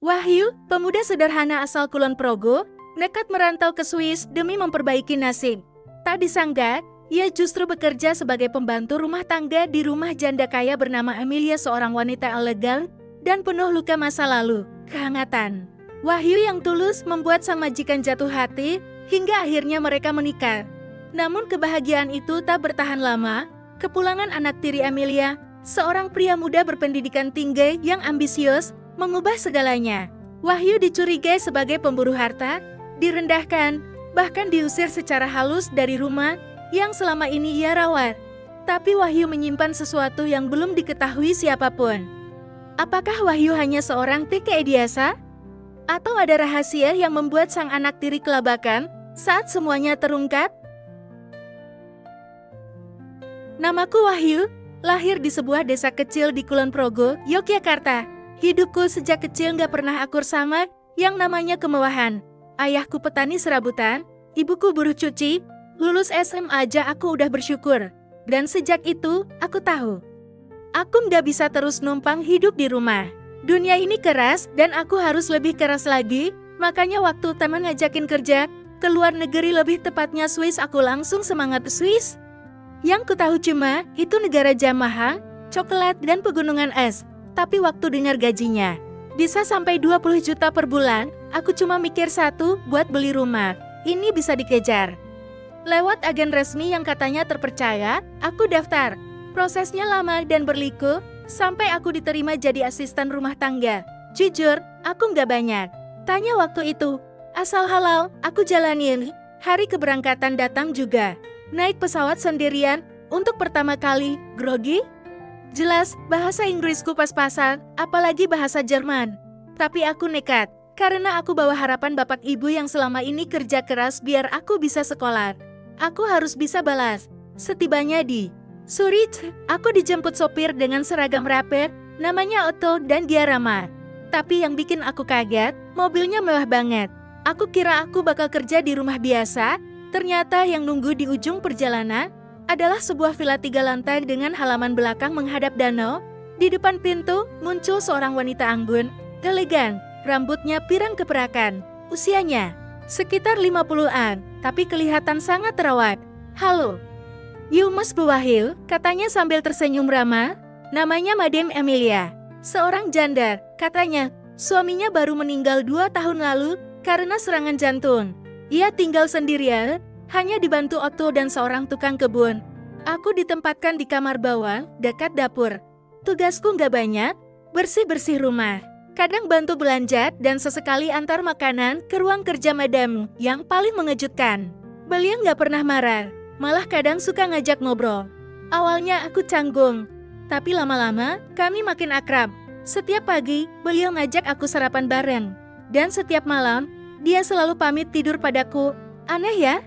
Wahyu, pemuda sederhana asal Kulon Progo, nekat merantau ke Swiss demi memperbaiki nasib. Tak disangka, ia justru bekerja sebagai pembantu rumah tangga di rumah janda kaya bernama Amelia, seorang wanita elegan dan penuh luka masa lalu. Kehangatan Wahyu yang tulus membuat sang majikan jatuh hati hingga akhirnya mereka menikah. Namun kebahagiaan itu tak bertahan lama. Kepulangan anak tiri Amelia, seorang pria muda berpendidikan tinggi yang ambisius, mengubah segalanya. Wahyu dicurigai sebagai pemburu harta, direndahkan, bahkan diusir secara halus dari rumah yang selama ini ia rawat. Tapi Wahyu menyimpan sesuatu yang belum diketahui siapapun. Apakah Wahyu hanya seorang TKI biasa? Atau ada rahasia yang membuat sang anak tiri kelabakan saat semuanya terungkap? Namaku Wahyu, lahir di sebuah desa kecil di Kulon Progo, Yogyakarta. Hidupku sejak kecil gak pernah akur sama yang namanya kemewahan. Ayahku petani serabutan, ibuku buruh cuci, lulus SMA aja aku udah bersyukur. Dan sejak itu, aku tahu, aku gak bisa terus numpang hidup di rumah. Dunia ini keras dan aku harus lebih keras lagi, makanya waktu teman ngajakin kerja ke luar negeri, lebih tepatnya Swiss, aku langsung semangat. Swiss? Yang ku tahu cuma, itu negara jam mahal, coklat dan pegunungan es. Tapi waktu dengar gajinya bisa sampai 20 juta per bulan, aku cuma mikir satu, buat beli rumah. Ini bisa dikejar. Lewat agen resmi yang katanya terpercaya, aku daftar. Prosesnya lama dan berliku, sampai aku diterima jadi asisten rumah tangga. Jujur, aku nggak banyak tanya waktu itu. Asal halal, aku jalanin. Hari keberangkatan datang juga. Naik pesawat sendirian, untuk pertama kali, grogi? Jelas, bahasa Inggrisku pas-pasan, apalagi bahasa Jerman. Tapi aku nekat, karena aku bawa harapan bapak ibu yang selama ini kerja keras biar aku bisa sekolah. Aku harus bisa balas. Setibanya di Zurich, aku dijemput sopir dengan seragam rapper, namanya Otto dan dia ramah. Tapi yang bikin aku kaget, mobilnya mewah banget. Aku kira aku bakal kerja di rumah biasa, ternyata yang nunggu di ujung perjalanan adalah sebuah villa 3 lantai dengan halaman belakang menghadap danau. Di depan pintu muncul seorang wanita anggun, elegan, rambutnya pirang keperakan. Usianya sekitar 50-an, tapi kelihatan sangat terawat. Halo, you must be Wahyu, katanya sambil tersenyum ramah. Namanya Madame Amelia, seorang janda, katanya. Suaminya baru meninggal 2 tahun lalu karena serangan jantung. Ia tinggal sendirian, hanya dibantu Otto dan seorang tukang kebun. Aku ditempatkan di kamar bawah, dekat dapur. Tugasku nggak banyak, bersih-bersih rumah. Kadang bantu belanja dan sesekali antar makanan ke ruang kerja Madam. Yang paling mengejutkan, beliau nggak pernah marah, malah kadang suka ngajak ngobrol. Awalnya aku canggung, tapi lama-lama kami makin akrab. Setiap pagi, beliau ngajak aku sarapan bareng. Dan setiap malam, dia selalu pamit tidur padaku. Aneh ya?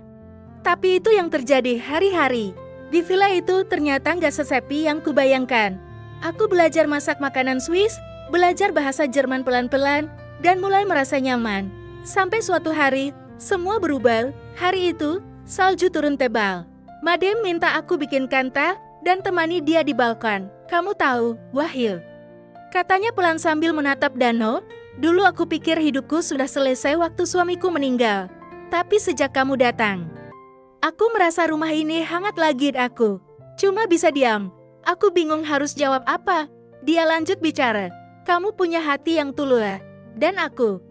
Tapi itu yang terjadi hari-hari. Di villa itu ternyata nggak sesepi yang kubayangkan. Aku belajar masak makanan Swiss, belajar bahasa Jerman pelan-pelan, dan mulai merasa nyaman. Sampai suatu hari, semua berubah. Hari itu, salju turun tebal. Madam minta aku bikin kanta dan temani dia di balkon. Kamu tahu, Wahyu, katanya pelan sambil menatap danau. Dulu aku pikir hidupku sudah selesai waktu suamiku meninggal. Tapi sejak kamu datang, aku merasa rumah ini hangat lagi. Aku cuma bisa diam. Aku bingung harus jawab apa. Dia lanjut bicara. Kamu punya hati yang tulus. Dan aku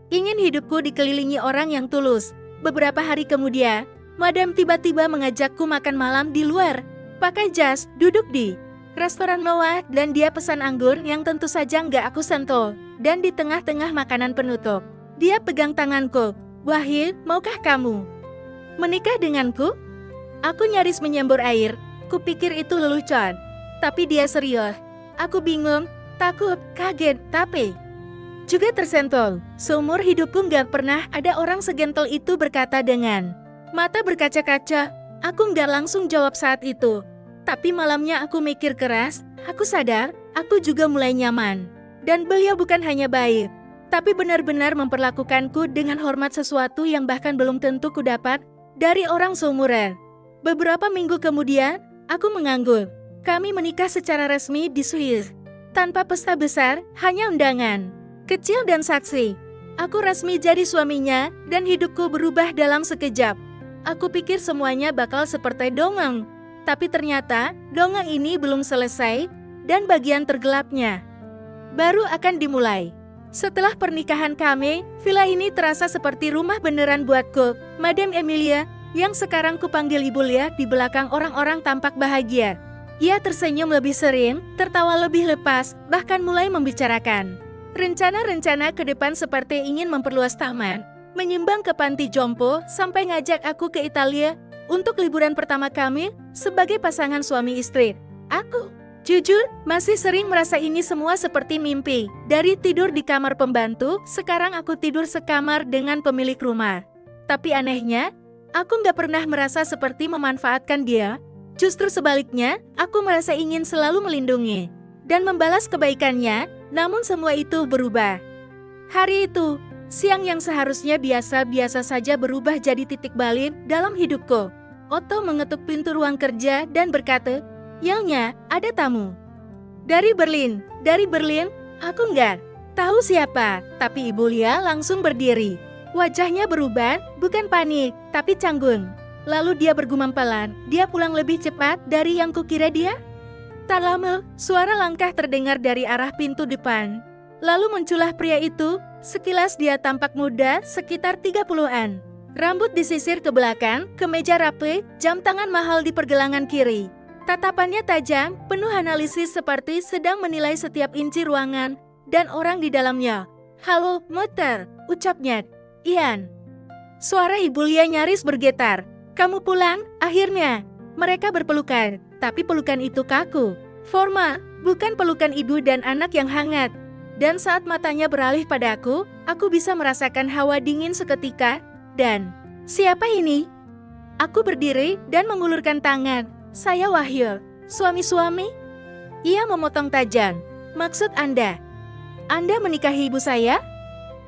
ingin hidupku dikelilingi orang yang tulus. Beberapa hari kemudian, Madam tiba-tiba mengajakku makan malam di luar. Pakai jas, duduk di restoran mewah, dan dia pesan anggur yang tentu saja nggak aku sentuh. Dan di tengah-tengah makanan penutup, dia pegang tanganku. Wahyu, maukah kamu menikah denganku? Aku nyaris menyembur air. Kupikir itu lelucon, tapi dia serius. Aku bingung, takut, kaget, tapi juga tersentuh. Seumur hidupku nggak pernah ada orang segentle itu berkata dengan mata berkaca-kaca. Aku nggak langsung jawab saat itu. Tapi malamnya aku mikir keras. Aku sadar, aku juga mulai nyaman. Dan beliau bukan hanya baik, tapi benar-benar memperlakukanku dengan hormat, sesuatu yang bahkan belum tentu ku dapat dari orang seumuran. Beberapa minggu kemudian, aku menganggur. Kami menikah secara resmi di Swiss. Tanpa pesta besar, hanya undangan. Kecil dan saksi. Aku resmi jadi suaminya, dan hidupku berubah dalam sekejap. Aku pikir semuanya bakal seperti dongeng. Tapi ternyata, dongeng ini belum selesai, dan bagian tergelapnya baru akan dimulai. Setelah pernikahan kami, villa ini terasa seperti rumah beneran buatku, Madame Emilia, yang sekarang kupanggil Ibu Lia. Di belakang orang-orang tampak bahagia. Ia tersenyum lebih sering, tertawa lebih lepas, bahkan mulai membicarakan rencana-rencana ke depan seperti ingin memperluas taman, menyumbang ke panti jompo, sampai ngajak aku ke Italia untuk liburan pertama kami sebagai pasangan suami istri. Aku, jujur, masih sering merasa ini semua seperti mimpi. Dari tidur di kamar pembantu, sekarang aku tidur sekamar dengan pemilik rumah. Tapi anehnya, aku nggak pernah merasa seperti memanfaatkan dia. Justru sebaliknya, aku merasa ingin selalu melindungi dan membalas kebaikannya. Namun semua itu berubah. Hari itu, siang yang seharusnya biasa-biasa saja berubah jadi titik balik dalam hidupku. Otto mengetuk pintu ruang kerja dan berkata, "Nyonya, ada tamu." Dari Berlin, aku nggak tahu siapa, tapi Ibu Lia langsung berdiri. Wajahnya berubah, bukan panik, tapi canggung. Lalu dia bergumam pelan, "Dia pulang lebih cepat dari yang kukira dia?" Tak lama, suara langkah terdengar dari arah pintu depan. Lalu muncullah pria itu. Sekilas dia tampak muda, sekitar 30-an. Rambut disisir ke belakang, kemeja rapi, jam tangan mahal di pergelangan kiri. Tatapannya tajam, penuh analisis seperti sedang menilai setiap inci ruangan dan orang di dalamnya. "Halo, Mutter," ucapnya. "Ian." Suara Ibu Lia nyaris bergetar. "Kamu pulang, akhirnya." Mereka berpelukan, tapi pelukan itu kaku, formal, bukan pelukan ibu dan anak yang hangat. Dan saat matanya beralih padaku, aku bisa merasakan hawa dingin seketika. Dan, "Siapa ini?" Aku berdiri dan mengulurkan tangan. "Saya Wahyu, suami-suami." Ia memotong tajam. "Maksud Anda? Anda menikahi ibu saya?"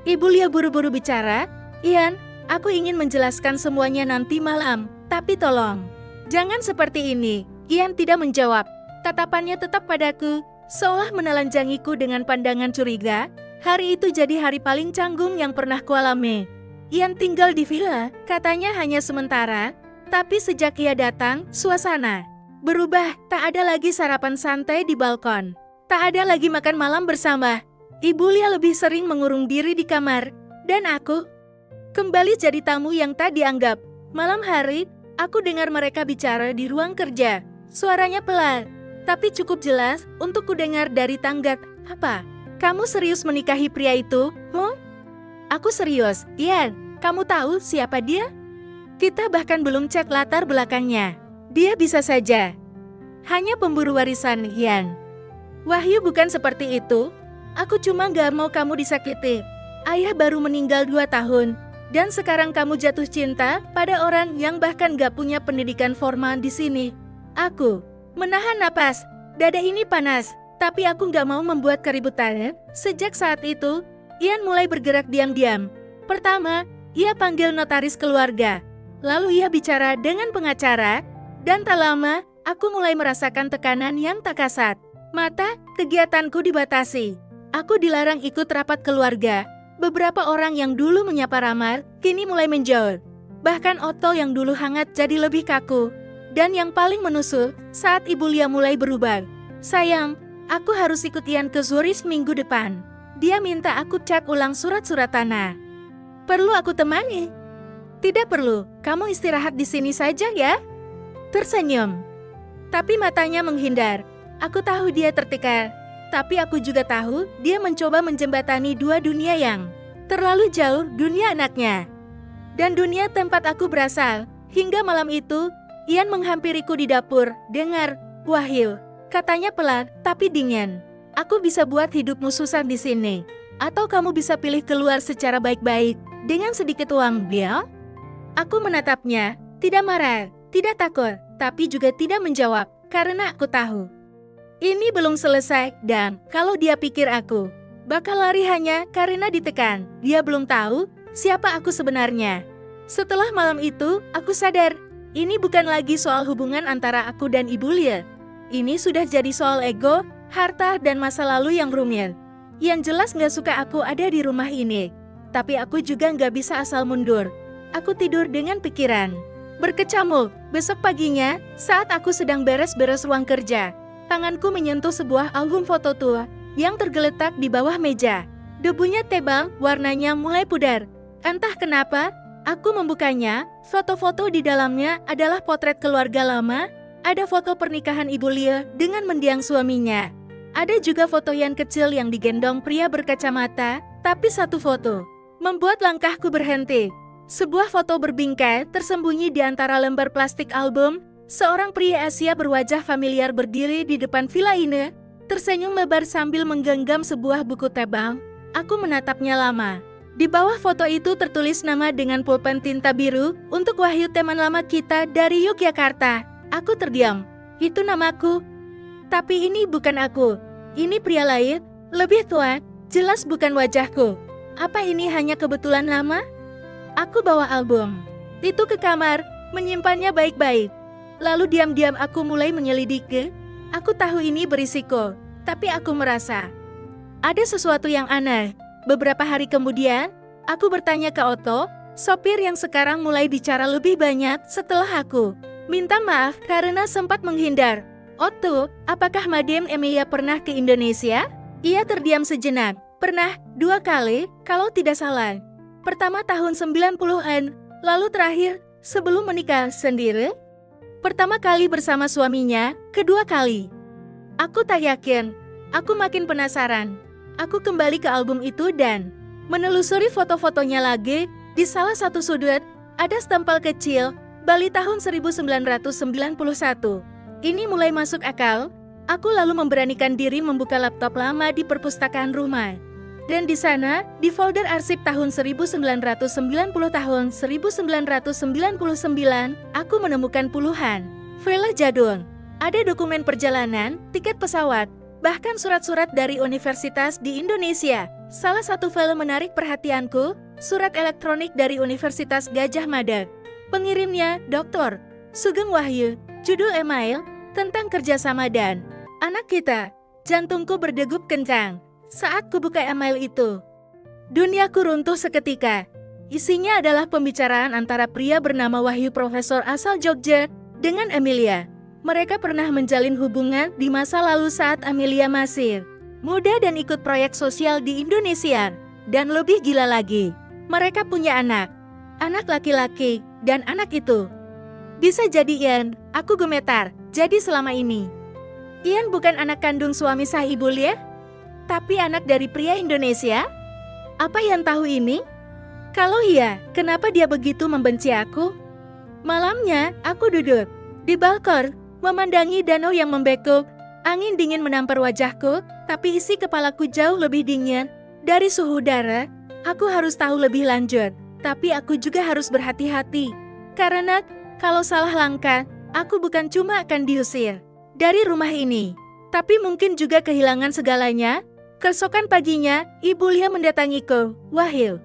Ibu Lia buru-buru bicara. "Ian, aku ingin menjelaskan semuanya nanti malam, tapi tolong jangan seperti ini." Ian tidak menjawab. Tatapannya tetap padaku, seolah menelanjangiku dengan pandangan curiga. Hari itu jadi hari paling canggung yang pernah kualami. Ian tinggal di villa, katanya hanya sementara. Tapi sejak ia datang, suasana berubah. Tak ada lagi sarapan santai di balkon. Tak ada lagi makan malam bersama. Ibu Lia lebih sering mengurung diri di kamar. Dan aku kembali jadi tamu yang tak dianggap. Malam hari, aku dengar mereka bicara di ruang kerja. Suaranya pelan, tapi cukup jelas untuk kudengar dari tangga. "Apa? Kamu serius menikahi pria itu? Aku serius. Ian, kamu tahu siapa dia? Kita bahkan belum cek latar belakangnya. Dia bisa saja hanya pemburu warisan, Ian." "Wahyu, bukan seperti itu. Aku cuma gak mau kamu disakiti. Ayah baru meninggal 2 tahun. Dan sekarang kamu jatuh cinta pada orang yang bahkan gak punya pendidikan formal di sini." Aku menahan napas. Dada ini panas, tapi aku gak mau membuat keributan. Sejak saat itu, Ian mulai bergerak diam-diam. Pertama, ia panggil notaris keluarga. Lalu ia bicara dengan pengacara. Dan tak lama, aku mulai merasakan tekanan yang tak kasat. Mata, kegiatanku dibatasi. Aku dilarang ikut rapat keluarga. Beberapa orang yang dulu menyapa ramah, kini mulai menjauh. Bahkan Otto yang dulu hangat jadi lebih kaku. Dan yang paling menusuk, saat Ibu Lia mulai berubah. "Sayang, aku harus ikut Ian ke Zurich minggu depan. Dia minta aku cek ulang surat-surat tanah. Perlu aku temani?" "Tidak perlu, kamu istirahat di sini saja ya." Tersenyum. Tapi matanya menghindar. Aku tahu dia tertekan. Tapi aku juga tahu dia mencoba menjembatani 2 dunia yang terlalu jauh, dunia anaknya dan dunia tempat aku berasal. Hingga malam itu, Ian menghampiriku di dapur. "Dengar, Wahyu," katanya pelan tapi dingin. "Aku bisa buat hidupmu susah di sini. Atau kamu bisa pilih keluar secara baik-baik dengan sedikit uang, Bill." Aku menatapnya, tidak marah, tidak takut, tapi juga tidak menjawab, karena aku tahu ini belum selesai. Dan kalau dia pikir aku bakal lari hanya karena ditekan, dia belum tahu siapa aku sebenarnya. Setelah malam itu, aku sadar ini bukan lagi soal hubungan antara aku dan Ibu Lia. Ini sudah jadi soal ego, harta, dan masa lalu yang rumit. Yang jelas nggak suka aku ada di rumah ini. Tapi aku juga nggak bisa asal mundur. Aku tidur dengan pikiran berkecamuk. Besok paginya, saat aku sedang beres-beres ruang kerja, tanganku menyentuh sebuah album foto tua yang tergeletak di bawah meja. Debunya tebal, warnanya mulai pudar. Entah kenapa, aku membukanya. Foto-foto di dalamnya adalah potret keluarga lama. Ada foto pernikahan Ibu Lia dengan mendiang suaminya. Ada juga foto yang kecil yang digendong pria berkacamata, tapi satu foto membuat langkahku berhenti. Sebuah foto berbingkai tersembunyi di antara lembar plastik album. Seorang pria Asia berwajah familiar berdiri di depan villa ini, tersenyum lebar sambil menggenggam sebuah buku tebal. Aku menatapnya lama. Di bawah foto itu tertulis nama dengan pulpen tinta biru, "Untuk Wahyu, teman lama kita dari Yogyakarta." Aku terdiam. Itu namaku. Tapi ini bukan aku. Ini pria lain, lebih tua, jelas bukan wajahku. Apa ini hanya kebetulan lama? Aku bawa album itu ke kamar, menyimpannya baik-baik. Lalu diam-diam aku mulai menyelidiki. Aku tahu ini berisiko, tapi aku merasa ada sesuatu yang aneh. Beberapa hari kemudian, aku bertanya ke Otto, sopir yang sekarang mulai bicara lebih banyak setelah aku minta maaf karena sempat menghindar. "Otto, apakah Madam Emilia pernah ke Indonesia?" Ia terdiam sejenak. "Pernah, 2 kali, kalau tidak salah. Pertama tahun 90-an, lalu terakhir sebelum menikah sendiri. Pertama kali bersama suaminya, kedua kali." Aku tak yakin. Aku makin penasaran. Aku kembali ke album itu dan menelusuri foto-fotonya lagi. Di salah satu sudut, ada stempel kecil, Bali tahun 1991. Ini mulai masuk akal. Aku lalu memberanikan diri membuka laptop lama di perpustakaan rumah. Dan di sana, di folder arsip tahun 1990 tahun 1999, aku menemukan puluhan file jadul. Ada dokumen perjalanan, tiket pesawat, bahkan surat-surat dari universitas di Indonesia. Salah satu file menarik perhatianku, surat elektronik dari Universitas Gadjah Mada. Pengirimnya, Dr. Sugeng Wahyu. Judul email, tentang kerjasama dan anak kita. Jantungku berdegup kencang saat kubuka email itu. Duniaku runtuh seketika. Isinya adalah pembicaraan antara pria bernama Wahyu, profesor asal Jogja, dengan Emilia. Mereka pernah menjalin hubungan di masa lalu saat Emilia masih muda dan ikut proyek sosial di Indonesia. Dan lebih gila lagi, mereka punya anak laki-laki, dan anak itu bisa jadi Ian. Aku gemetar. Jadi selama ini Ian bukan anak kandung suami sah Ibu Lia, tapi anak dari pria Indonesia? Apa Ian tahu ini? Kalau iya, kenapa dia begitu membenci aku? Malamnya, aku duduk di balkon, memandangi danau yang membekuk. Angin dingin menampar wajahku, tapi isi kepalaku jauh lebih dingin dari suhu udara. Aku harus tahu lebih lanjut, tapi aku juga harus berhati-hati. Karena kalau salah langkah, aku bukan cuma akan diusir dari rumah ini, tapi mungkin juga kehilangan segalanya. Keesokan paginya, Ibu Lia mendatangiku. "Wahyu,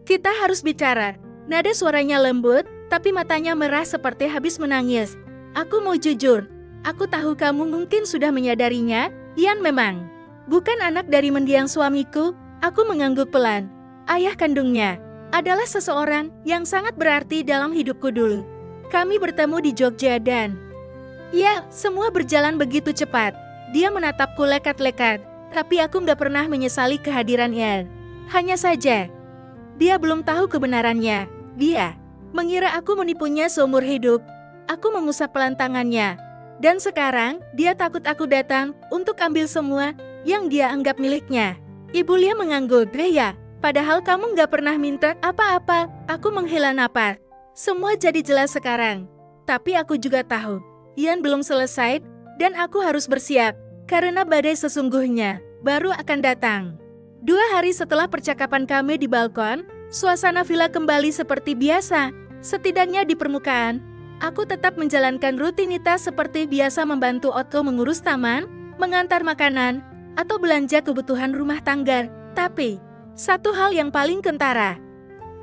kita harus bicara." Nada suaranya lembut, tapi matanya merah seperti habis menangis. "Aku mau jujur. Aku tahu kamu mungkin sudah menyadarinya. Ian memang bukan anak dari mendiang suamiku." Aku mengangguk pelan. Ayah kandungnya adalah seseorang yang sangat berarti dalam hidupku dulu. Kami bertemu di Jogja dan ya, semua berjalan begitu cepat. Dia menatapku lekat-lekat, tapi aku gak pernah menyesali kehadiran Ian. Hanya saja, dia belum tahu kebenarannya. Dia mengira aku menipunya seumur hidup. Aku mengusap pelan tangannya. Dan sekarang, dia takut aku datang untuk ambil semua yang dia anggap miliknya. Ibu Lia mengangguk. "Ya, padahal kamu gak pernah minta apa-apa." Aku menghela napas. Semua jadi jelas sekarang. Tapi aku juga tahu, Ian belum selesai, dan aku harus bersiap. Karena badai sesungguhnya baru akan datang. 2 hari setelah percakapan kami di balkon, suasana villa kembali seperti biasa. Setidaknya di permukaan, aku tetap menjalankan rutinitas seperti biasa, membantu Otto mengurus taman, mengantar makanan, atau belanja kebutuhan rumah tangga. Tapi, satu hal yang paling kentara,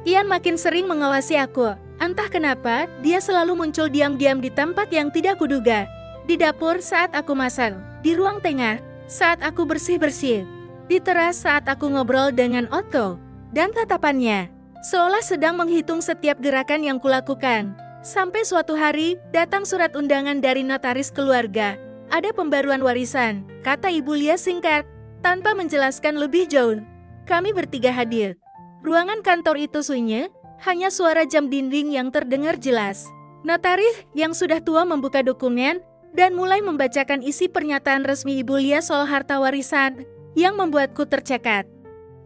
Ian makin sering mengawasi aku. Entah kenapa, dia selalu muncul diam-diam di tempat yang tidak kuduga. Di dapur saat aku masak, di ruang tengah saat aku bersih-bersih, di teras saat aku ngobrol dengan Otto, dan tatapannya seolah sedang menghitung setiap gerakan yang kulakukan. Sampai suatu hari, datang surat undangan dari notaris keluarga. Ada pembaruan warisan, kata Ibu Lia singkat, tanpa menjelaskan lebih jauh. Kami bertiga hadir. Ruangan kantor itu sunyi, hanya suara jam dinding yang terdengar jelas. Notaris yang sudah tua membuka dokumen dan mulai membacakan isi pernyataan resmi Ibu Lia soal harta warisan yang membuatku tercekat.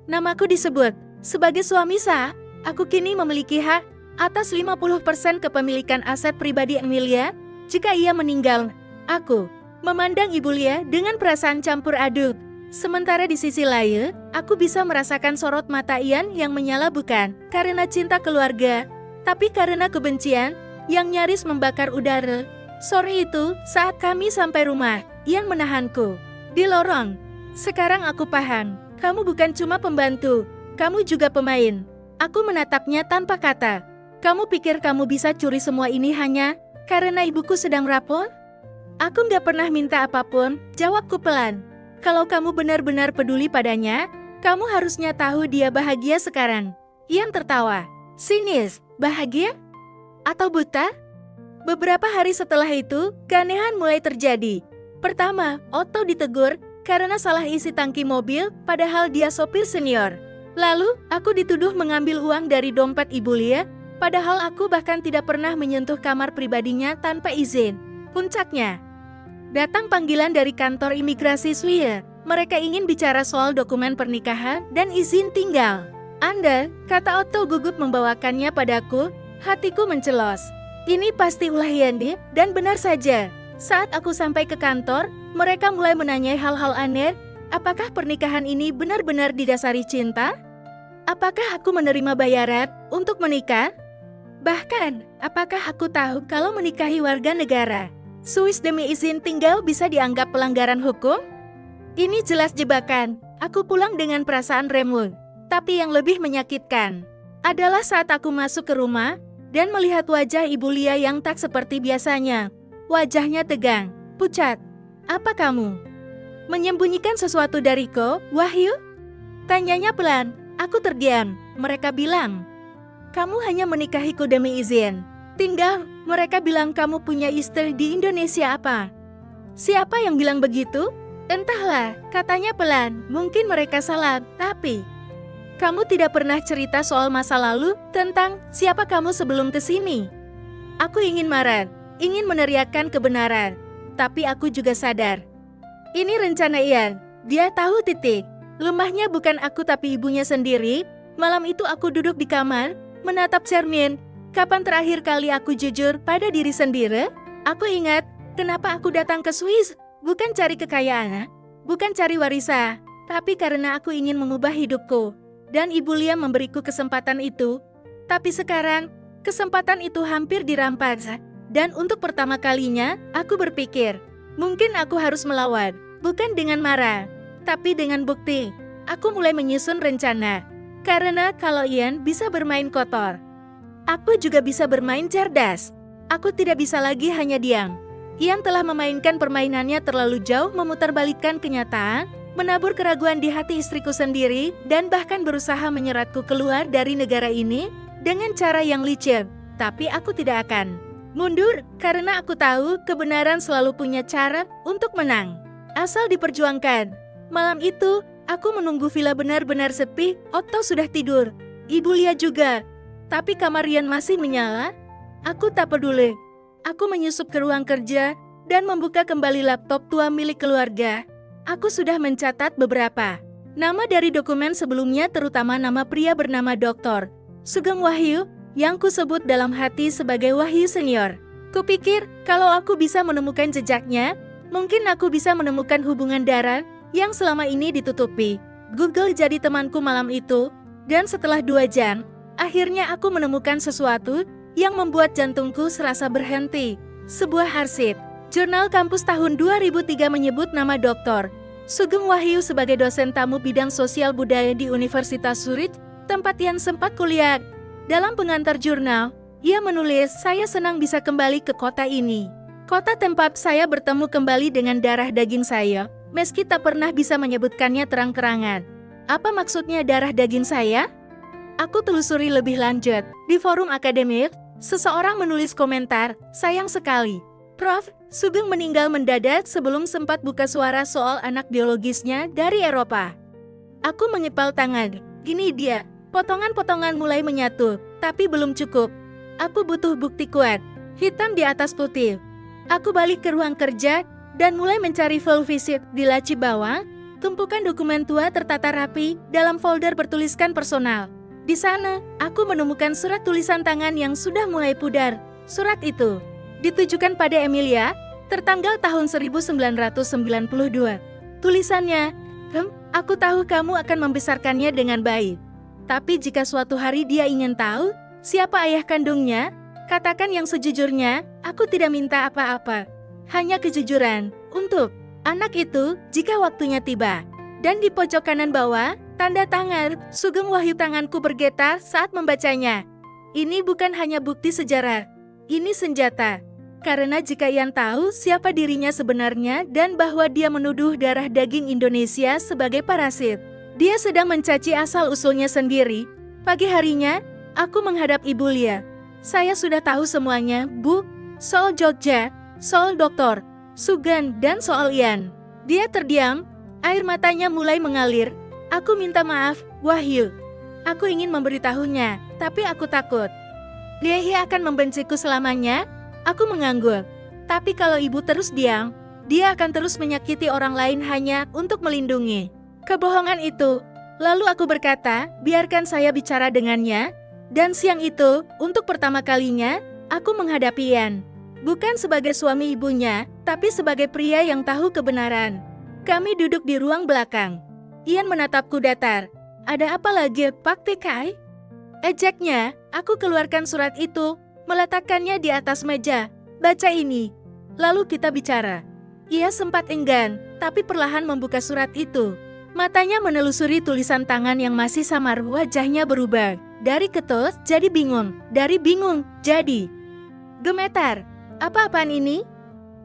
Namaku disebut. Sebagai suami sah, aku kini memiliki hak atas 50% kepemilikan aset pribadi Emilia jika ia meninggal. Aku memandang Ibu Lia dengan perasaan campur aduk. Sementara di sisi lain, aku bisa merasakan sorot mata Ian yang menyala bukan karena cinta keluarga, tapi karena kebencian yang nyaris membakar udara. Sore itu, saat kami sampai rumah, Ian menahanku di lorong. Sekarang aku paham, kamu bukan cuma pembantu, kamu juga pemain. Aku menatapnya tanpa kata. Kamu pikir kamu bisa curi semua ini hanya karena ibuku sedang rapor? Aku nggak pernah minta apapun, jawabku pelan. Kalau kamu benar-benar peduli padanya, kamu harusnya tahu dia bahagia sekarang. Ian tertawa. Sinis, bahagia? Atau buta? Beberapa hari setelah itu, keanehan mulai terjadi. Pertama, Otto ditegur karena salah isi tangki mobil, padahal dia sopir senior. Lalu, aku dituduh mengambil uang dari dompet Ibu Lia, padahal aku bahkan tidak pernah menyentuh kamar pribadinya tanpa izin. Puncaknya, datang panggilan dari kantor imigrasi Swiss. Mereka ingin bicara soal dokumen pernikahan dan izin tinggal. Anda, kata Otto gugup membawakannya padaku, hatiku mencelos. Ini pasti ulah Yandi, dan benar saja. Saat aku sampai ke kantor, mereka mulai menanyai hal-hal aneh. Apakah pernikahan ini benar-benar didasari cinta? Apakah aku menerima bayaran untuk menikah? Bahkan, apakah aku tahu kalau menikahi warga negara Swiss demi izin tinggal bisa dianggap pelanggaran hukum? Ini jelas jebakan. Aku pulang dengan perasaan remuk. Tapi yang lebih menyakitkan adalah saat aku masuk ke rumah dan melihat wajah Ibu Lia yang tak seperti biasanya. Wajahnya tegang, pucat. Apa kamu menyembunyikan sesuatu dariku, Wahyu? Tanyanya pelan. Aku terdiam. Mereka bilang, kamu hanya menikahiku demi izin tinggal. Mereka bilang kamu punya istri di Indonesia apa? Siapa yang bilang begitu? Entahlah, katanya pelan. Mungkin mereka salah, tapi kamu tidak pernah cerita soal masa lalu tentang siapa kamu sebelum kesini. Aku ingin marah, ingin meneriakkan kebenaran, tapi aku juga sadar. Ini rencana Ian, dia tahu titik. Lemahnya bukan aku tapi ibunya sendiri. Malam itu aku duduk di kamar, menatap cermin. Kapan terakhir kali aku jujur pada diri sendiri? Aku ingat, kenapa aku datang ke Swiss? Bukan cari kekayaan, bukan cari warisan, tapi karena aku ingin mengubah hidupku. Dan Ibu Lia memberiku kesempatan itu. Tapi sekarang, kesempatan itu hampir dirampas. Dan untuk pertama kalinya, aku berpikir, mungkin aku harus melawan. Bukan dengan marah, tapi dengan bukti. Aku mulai menyusun rencana. Karena kalau Ian bisa bermain kotor, aku juga bisa bermain cerdas. Aku tidak bisa lagi hanya diam. Ian telah memainkan permainannya terlalu jauh, memutarbalikkan kenyataan, menabur keraguan di hati istriku sendiri, dan bahkan berusaha menyeretku keluar dari negara ini dengan cara yang licik. Tapi aku tidak akan mundur, karena aku tahu kebenaran selalu punya cara untuk menang. Asal diperjuangkan. Malam itu, aku menunggu villa benar-benar sepi. Otto sudah tidur. Ibu Lia juga. Tapi kamar Ian masih menyala. Aku tak peduli. Aku menyusup ke ruang kerja dan membuka kembali laptop tua milik keluarga. Aku sudah mencatat beberapa nama dari dokumen sebelumnya, terutama nama pria bernama Dr. Sugeng Wahyu, yang kusebut dalam hati sebagai Wahyu Senior. Kupikir, kalau aku bisa menemukan jejaknya, mungkin aku bisa menemukan hubungan darah yang selama ini ditutupi. Google jadi temanku malam itu, dan setelah 2 jam, akhirnya aku menemukan sesuatu yang membuat jantungku serasa berhenti. Sebuah arsip jurnal kampus tahun 2003 menyebut nama Dr. Sugeng Wahyu sebagai dosen tamu bidang sosial budaya di Universitas Zurich, tempat Ian sempat kuliah. Dalam pengantar jurnal, ia menulis, "Saya senang bisa kembali ke kota ini. Kota tempat saya bertemu kembali dengan darah daging saya. meski tak pernah bisa menyebutkannya terang-terangan. Apa maksudnya darah daging saya? Aku telusuri lebih lanjut. Di forum akademik, seseorang menulis komentar, sayang sekali. Prof. Sugeng meninggal mendadak sebelum sempat buka suara soal anak biologisnya dari Eropa. Aku mengepal tangan. Gini dia, potongan-potongan mulai menyatu, tapi belum cukup. Aku butuh bukti kuat, hitam di atas putih. Aku balik ke ruang kerja dan mulai mencari file visit di laci bawah. Tumpukan dokumen tua tertata rapi dalam folder bertuliskan personal. Di sana, aku menemukan surat tulisan tangan yang sudah mulai pudar. Surat itu ditujukan pada Emilia, tertanggal tahun 1992. Tulisannya, aku tahu kamu akan membesarkannya dengan baik. Tapi jika suatu hari dia ingin tahu siapa ayah kandungnya, katakan yang sejujurnya, aku tidak minta apa-apa. Hanya kejujuran untuk anak itu jika waktunya tiba. Dan di pojok kanan bawah, tanda tangan. Sugeng Wahyu. Tanganku bergetar saat membacanya. Ini bukan hanya bukti sejarah, ini senjata. Karena jika Ian tahu siapa dirinya sebenarnya dan bahwa dia menuduh darah daging Indonesia sebagai parasit, dia sedang mencaci asal-usulnya sendiri. Pagi harinya, aku menghadap Ibu Lia. Saya sudah tahu semuanya, Bu, soal Jogja, soal Doktor Sugeng, dan soal Ian. Dia terdiam, air matanya mulai mengalir. Aku minta maaf, Wahyu. Aku ingin memberitahunya, tapi aku takut. Liehi akan membenciku selamanya. Aku mengangguk. Tapi kalau ibu terus diam, dia akan terus menyakiti orang lain hanya untuk melindungi kebohongan itu. Lalu aku berkata, biarkan saya bicara dengannya. Dan siang itu, untuk pertama kalinya, aku menghadapi Ian. Bukan sebagai suami ibunya, tapi sebagai pria yang tahu kebenaran. Kami duduk di ruang belakang. Ian menatapku datar. Ada apa lagi, Pak Tikai? Ejeknya, aku keluarkan surat itu, meletakkannya di atas meja. Baca ini. Lalu kita bicara. Ia sempat enggan, tapi perlahan membuka surat itu. Matanya menelusuri tulisan tangan yang masih samar, wajahnya berubah. Dari ketut jadi bingung, dari bingung jadi gemetar. Apa-apaan ini?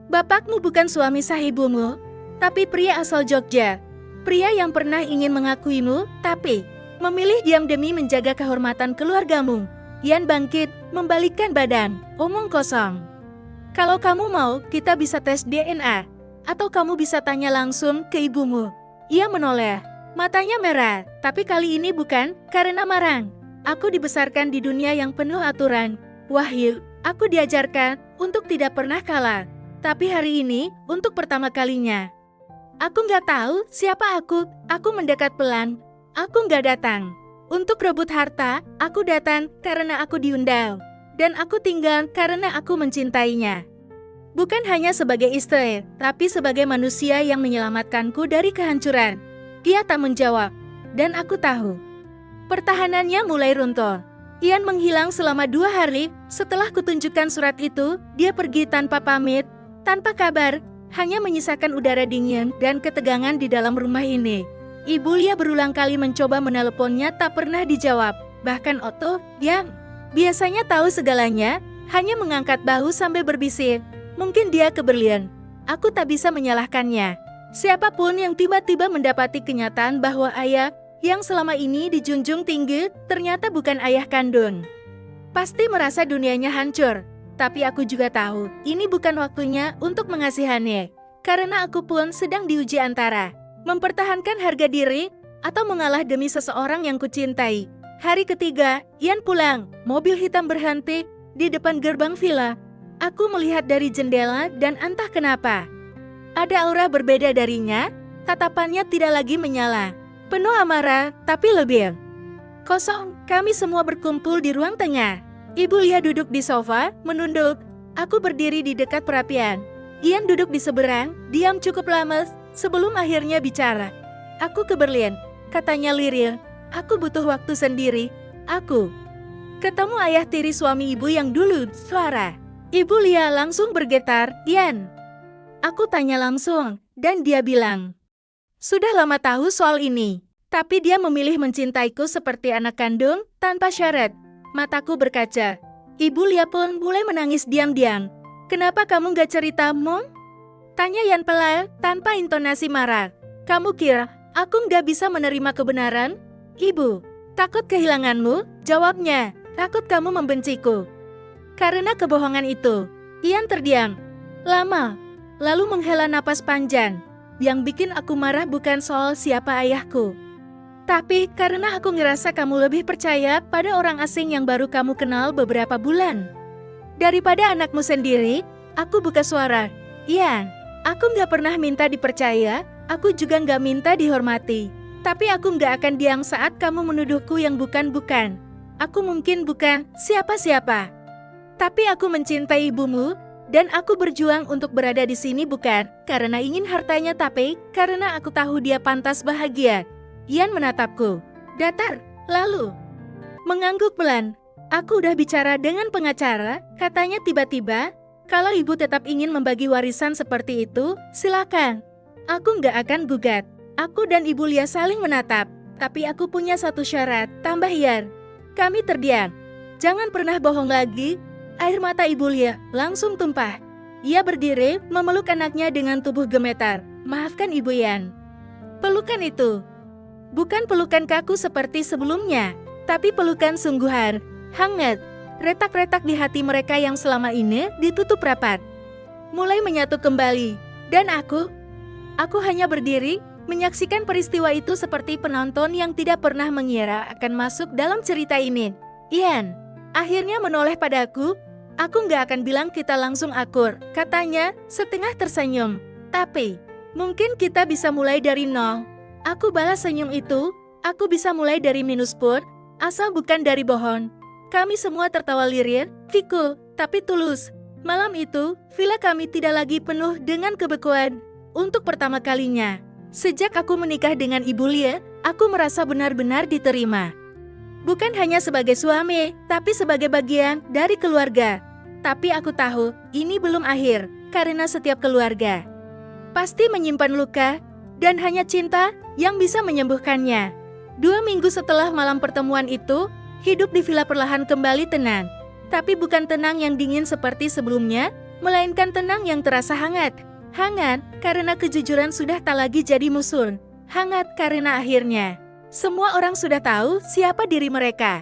Bapakmu bukan suami sah ibumu, tapi pria asal Jogja. Pria yang pernah ingin mengakuimu, tapi memilih diam demi menjaga kehormatan keluargamu. Ian bangkit, membalikkan badan, omong kosong. Kalau kamu mau, kita bisa tes DNA. Atau kamu bisa tanya langsung ke ibumu. Ia menoleh, matanya merah, tapi kali ini bukan karena marang. Aku dibesarkan di dunia yang penuh aturan. Wahyu, aku diajarkan untuk tidak pernah kalah. Tapi hari ini, untuk pertama kalinya. Aku nggak tahu siapa aku mendekat pelan. Aku nggak datang untuk rebut harta, aku datang karena aku diundang. Dan aku tinggal karena aku mencintainya. Bukan hanya sebagai istri, tapi sebagai manusia yang menyelamatkanku dari kehancuran. Dia tak menjawab, dan aku tahu. Pertahanannya mulai runtuh. Ian menghilang selama 2 hari, setelah kutunjukkan surat itu, dia pergi tanpa pamit, tanpa kabar, hanya menyisakan udara dingin dan ketegangan di dalam rumah ini. Ibu Lia berulang kali mencoba meneleponnya tak pernah dijawab. Bahkan Otto, yang biasanya tahu segalanya, hanya mengangkat bahu sambil berbisik. Mungkin dia keberlian. Aku tak bisa menyalahkannya. Siapapun yang tiba-tiba mendapati kenyataan bahwa ayah yang selama ini dijunjung tinggi ternyata bukan ayah kandung, pasti merasa dunianya hancur. Tapi aku juga tahu, ini bukan waktunya untuk mengasihani. Karena aku pun sedang diuji antara mempertahankan harga diri atau mengalah demi seseorang yang kucintai. Hari ketiga, Ian pulang. Mobil hitam berhenti di depan gerbang villa. Aku melihat dari jendela dan entah kenapa ada aura berbeda darinya. Tatapannya tidak lagi menyala, penuh amarah, tapi lebih kosong. Kami semua berkumpul di ruang tengah. Ibu Lia duduk di sofa, menunduk. Aku berdiri di dekat perapian. Ian duduk di seberang, diam cukup lama sebelum akhirnya bicara. Aku ke Berlin, katanya lirih. Aku butuh waktu sendiri. Aku ketemu ayah tiri suami ibu yang dulu. Suara Ibu Lia langsung bergetar. Ian, aku tanya langsung, dan dia bilang, sudah lama tahu soal ini. Tapi dia memilih mencintaiku seperti anak kandung, tanpa syarat. Mataku berkaca. Ibu Lia pun mulai menangis diam-diam. Kenapa kamu gak cerita, Mom? Tanya Yan pelan, tanpa intonasi marah. Kamu kira aku nggak bisa menerima kebenaran? Ibu, takut kehilanganmu? Jawabnya, takut kamu membenciku. Karena kebohongan itu, Yan terdiam lama, lalu menghela napas panjang. Yang bikin aku marah bukan soal siapa ayahku, tapi karena aku ngerasa kamu lebih percaya pada orang asing yang baru kamu kenal beberapa bulan daripada anakmu sendiri. Aku buka suara. Yan, aku nggak pernah minta dipercaya. Aku juga nggak minta dihormati. Tapi aku nggak akan diam saat kamu menuduhku yang bukan-bukan. Aku mungkin bukan siapa-siapa. Tapi aku mencintai ibumu, dan aku berjuang untuk berada di sini bukan karena ingin hartanya tapi karena aku tahu dia pantas bahagia. Yan menatapku datar, lalu mengangguk pelan. Aku udah bicara dengan pengacara, katanya tiba-tiba, kalau ibu tetap ingin membagi warisan seperti itu, silakan. Aku nggak akan gugat. Aku dan Ibu Lia saling menatap. Tapi aku punya satu syarat, tambah Yan. Kami terdiam. Jangan pernah bohong lagi. Air mata Ibu Lia langsung tumpah. Ia berdiri, memeluk anaknya dengan tubuh gemetar. Maafkan Ibu Yan. Pelukan itu bukan pelukan kaku seperti sebelumnya, tapi pelukan sungguhan, hangat. Retak-retak di hati mereka yang selama ini ditutup rapat mulai menyatu kembali. Dan Aku hanya berdiri, menyaksikan peristiwa itu seperti penonton yang tidak pernah mengira akan masuk dalam cerita ini. Yan akhirnya menoleh padaku. Aku nggak akan bilang kita langsung akur, katanya setengah tersenyum. Tapi, mungkin kita bisa mulai dari nol. Aku balas senyum itu. Aku bisa mulai dari minus pun, asal bukan dari bohong. Kami semua tertawa lirir, Viko, tapi tulus. Malam itu, villa kami tidak lagi penuh dengan kebekuan. Untuk pertama kalinya, sejak aku menikah dengan Ibu Lia, aku merasa benar-benar diterima. Bukan hanya sebagai suami, tapi sebagai bagian dari keluarga. Tapi aku tahu, ini belum akhir, karena setiap keluarga pasti menyimpan luka, dan hanya cinta yang bisa menyembuhkannya. 2 minggu setelah malam pertemuan itu, hidup di villa perlahan kembali tenang. Tapi bukan tenang yang dingin seperti sebelumnya, melainkan tenang yang terasa hangat. Hangat karena kejujuran sudah tak lagi jadi musuh. Hangat karena akhirnya semua orang sudah tahu siapa diri mereka.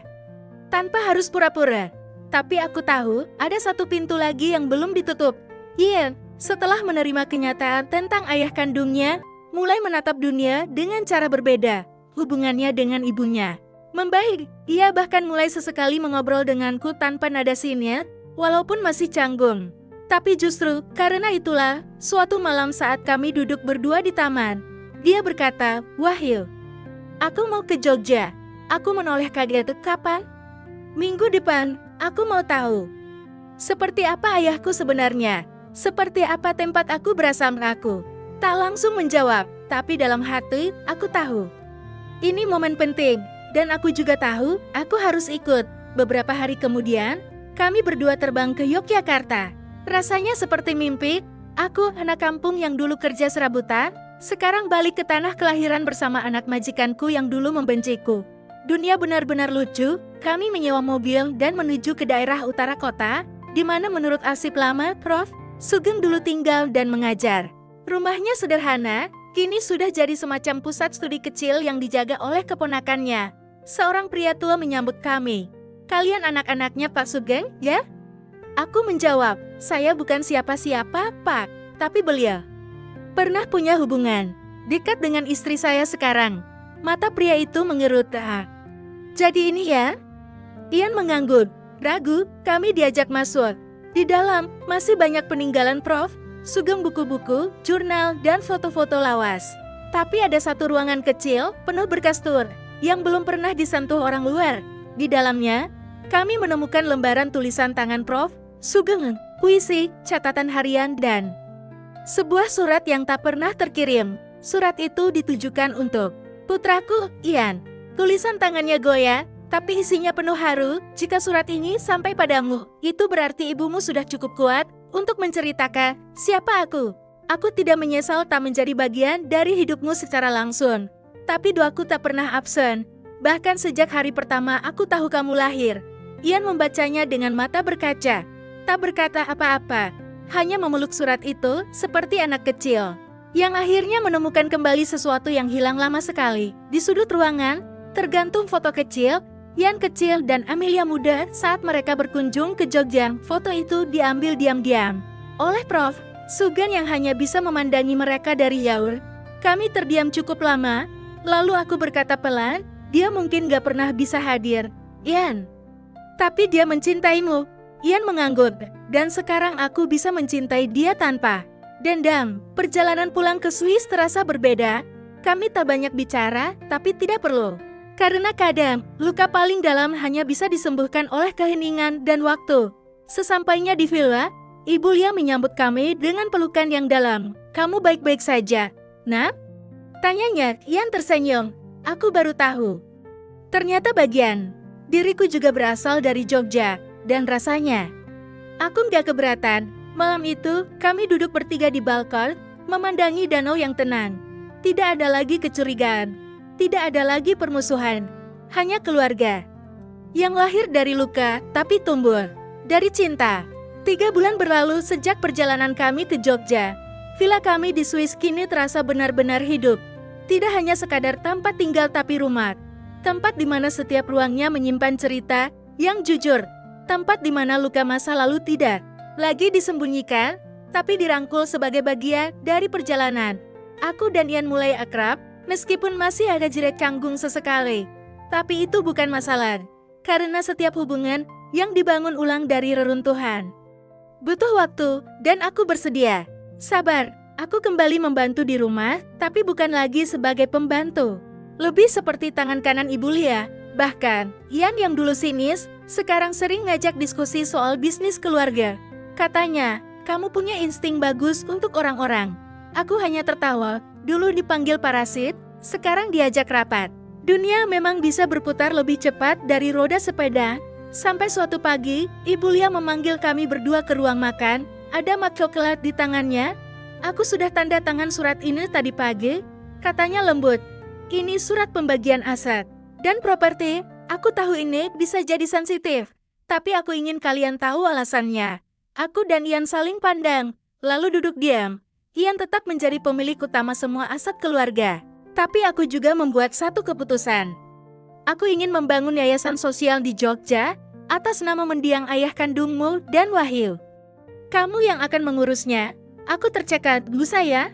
Tanpa harus pura-pura. Tapi aku tahu ada satu pintu lagi yang belum ditutup. Yan, setelah menerima kenyataan tentang ayah kandungnya, mulai menatap dunia dengan cara berbeda. Hubungannya dengan ibunya membaik. Ia bahkan mulai sesekali mengobrol denganku tanpa nada sinyal, walaupun masih canggung. Tapi justru karena itulah, suatu malam saat kami duduk berdua di taman, dia berkata, Wahyu, aku mau ke Jogja. Aku menoleh kaget. Kapan? Minggu depan. Aku mau tahu seperti apa ayahku sebenarnya. Seperti apa tempat aku bersama aku. Tak langsung menjawab, tapi dalam hati aku tahu ini momen penting. Dan aku juga tahu aku harus ikut. Beberapa hari kemudian, kami berdua terbang ke Yogyakarta. Rasanya seperti mimpi. Aku, anak kampung yang dulu kerja serabutan, sekarang balik ke tanah kelahiran bersama anak majikanku yang dulu membenciku. Dunia benar-benar lucu. Kami menyewa mobil dan menuju ke daerah utara kota, di mana menurut arsip lama, Prof. Sugeng dulu tinggal dan mengajar. Rumahnya sederhana, kini sudah jadi semacam pusat studi kecil yang dijaga oleh keponakannya. Seorang pria tua menyambut kami. Kalian anak-anaknya Pak Sugeng, ya? Aku menjawab, saya bukan siapa-siapa, Pak. Tapi beliau pernah punya hubungan dekat dengan istri saya sekarang. Mata pria itu mengerut. Jadi ini ya? Ian mengangguk. Ragu, kami diajak masuk. Di dalam masih banyak peninggalan Prof. Sugeng, buku-buku, jurnal, dan foto-foto lawas. Tapi ada satu ruangan kecil penuh berkas tur yang belum pernah disentuh orang luar. Di dalamnya, kami menemukan lembaran tulisan tangan Prof. Sugeng, puisi, catatan harian, dan sebuah surat yang tak pernah terkirim. Surat itu ditujukan untuk putraku, Ian. Tulisan tangannya goyah, tapi isinya penuh haru. Jika surat ini sampai padamu, itu berarti ibumu sudah cukup kuat untuk menceritakan siapa aku. Aku tidak menyesal tak menjadi bagian dari hidupmu secara langsung. Tapi doaku tak pernah absen. Bahkan sejak hari pertama aku tahu kamu lahir. Ian membacanya dengan mata berkaca. Tak berkata apa-apa. hanya memeluk surat itu seperti anak kecil yang akhirnya menemukan kembali sesuatu yang hilang lama sekali. Di sudut ruangan, tergantung foto kecil, Ian kecil dan Amelia muda saat mereka berkunjung ke Jogja. Foto itu diambil diam-diam oleh Prof. Sugan yang hanya bisa memandangi mereka dari jauh. Kami terdiam cukup lama, lalu aku berkata pelan, dia mungkin gak pernah bisa hadir, Ian. Tapi dia mencintaimu. Ian mengangguk, dan sekarang aku bisa mencintai dia tanpa dendam. Perjalanan pulang ke Swiss terasa berbeda. Kami tak banyak bicara, tapi tidak perlu. Karena kadang, luka paling dalam hanya bisa disembuhkan oleh keheningan dan waktu. Sesampainya di villa, Ibu Lia menyambut kami dengan pelukan yang dalam. Kamu baik-baik saja, nak? Tanyanya. Ian tersenyum. Aku baru tahu. Ternyata bagian diriku juga berasal dari Jogja, dan rasanya aku nggak keberatan. Malam itu, kami duduk bertiga di balkon, memandangi danau yang tenang. Tidak ada lagi kecurigaan, tidak ada lagi permusuhan, hanya keluarga yang lahir dari luka, tapi tumbuh dari cinta. 3 bulan berlalu sejak perjalanan kami ke Jogja. Villa kami di Swiss kini terasa benar-benar hidup. Tidak hanya sekadar tempat tinggal tapi rumah. Tempat di mana setiap ruangnya menyimpan cerita yang jujur. Tempat di mana luka masa lalu tidak lagi disembunyikan, tapi dirangkul sebagai bagian dari perjalanan. Aku dan Ian mulai akrab, meskipun masih ada jerat canggung sesekali. Tapi itu bukan masalah, karena setiap hubungan yang dibangun ulang dari reruntuhan butuh waktu, dan aku bersedia. Sabar, aku kembali membantu di rumah, tapi bukan lagi sebagai pembantu. Lebih seperti tangan kanan Ibu Lia. Bahkan, Ian yang dulu sinis, sekarang sering ngajak diskusi soal bisnis keluarga. Katanya, kamu punya insting bagus untuk orang-orang. Aku hanya tertawa, dulu dipanggil parasit, sekarang diajak rapat. Dunia memang bisa berputar lebih cepat dari roda sepeda. Sampai suatu pagi, Ibu Lia memanggil kami berdua ke ruang makan, ada mug coklat di tangannya. Aku sudah tanda tangan surat ini tadi pagi, katanya lembut. Ini surat pembagian aset dan properti. Aku tahu ini bisa jadi sensitif, tapi aku ingin kalian tahu alasannya. Aku dan Ian saling pandang, lalu duduk diam. Ian tetap menjadi pemilik utama semua aset keluarga. Tapi aku juga membuat satu keputusan. Aku ingin membangun yayasan sosial di Jogja, atas nama mendiang ayah kandungmu dan Wahyu. Kamu yang akan mengurusnya. Aku tercekat, Bu saya.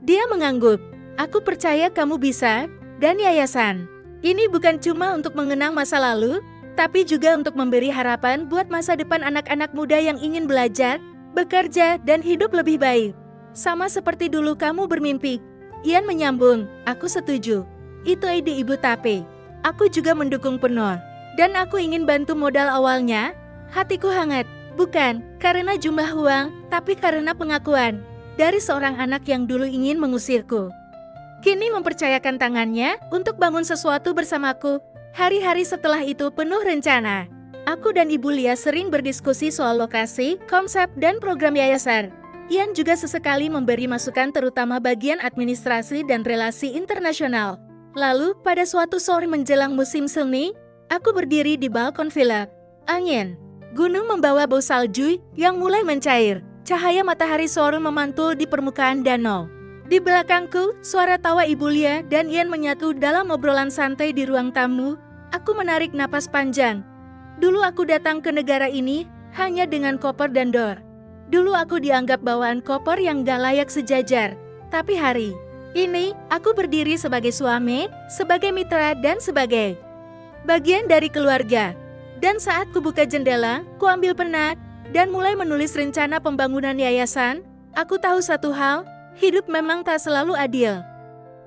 Dia mengangguk. Aku percaya kamu bisa, dan yayasan ini bukan cuma untuk mengenang masa lalu, tapi juga untuk memberi harapan buat masa depan anak-anak muda yang ingin belajar, bekerja, dan hidup lebih baik. Sama seperti dulu kamu bermimpi. Ian menyambung, aku setuju. Itu ide Ibu tapi aku juga mendukung penuh. Dan aku ingin bantu modal awalnya. Hatiku hangat, bukan karena jumlah uang, tapi karena pengakuan dari seorang anak yang dulu ingin mengusirku. Kini mempercayakan tangannya untuk bangun sesuatu bersamaku. Hari-hari setelah itu penuh rencana. Aku dan Ibu Lia sering berdiskusi soal lokasi, konsep, dan program yayasan. Ian juga sesekali memberi masukan terutama bagian administrasi dan relasi internasional. Lalu, pada suatu sore menjelang musim semi, aku berdiri di balkon villa. Angin gunung membawa bau salju yang mulai mencair. Cahaya matahari sore memantul di permukaan danau. Di belakangku, suara tawa Ibu Lia dan Ian menyatu dalam obrolan santai di ruang tamu. Aku menarik napas panjang. Dulu aku datang ke negara ini hanya dengan koper dan dor. Dulu aku dianggap bawaan koper yang gak layak sejajar. Tapi hari ini, aku berdiri sebagai suami, sebagai mitra, dan sebagai bagian dari keluarga. Dan saat kubuka jendela, kuambil pena, dan mulai menulis rencana pembangunan yayasan, aku tahu satu hal, hidup memang tak selalu adil.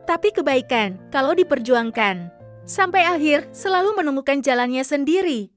Tapi kebaikan, kalau diperjuangkan, sampai akhir, selalu menemukan jalannya sendiri.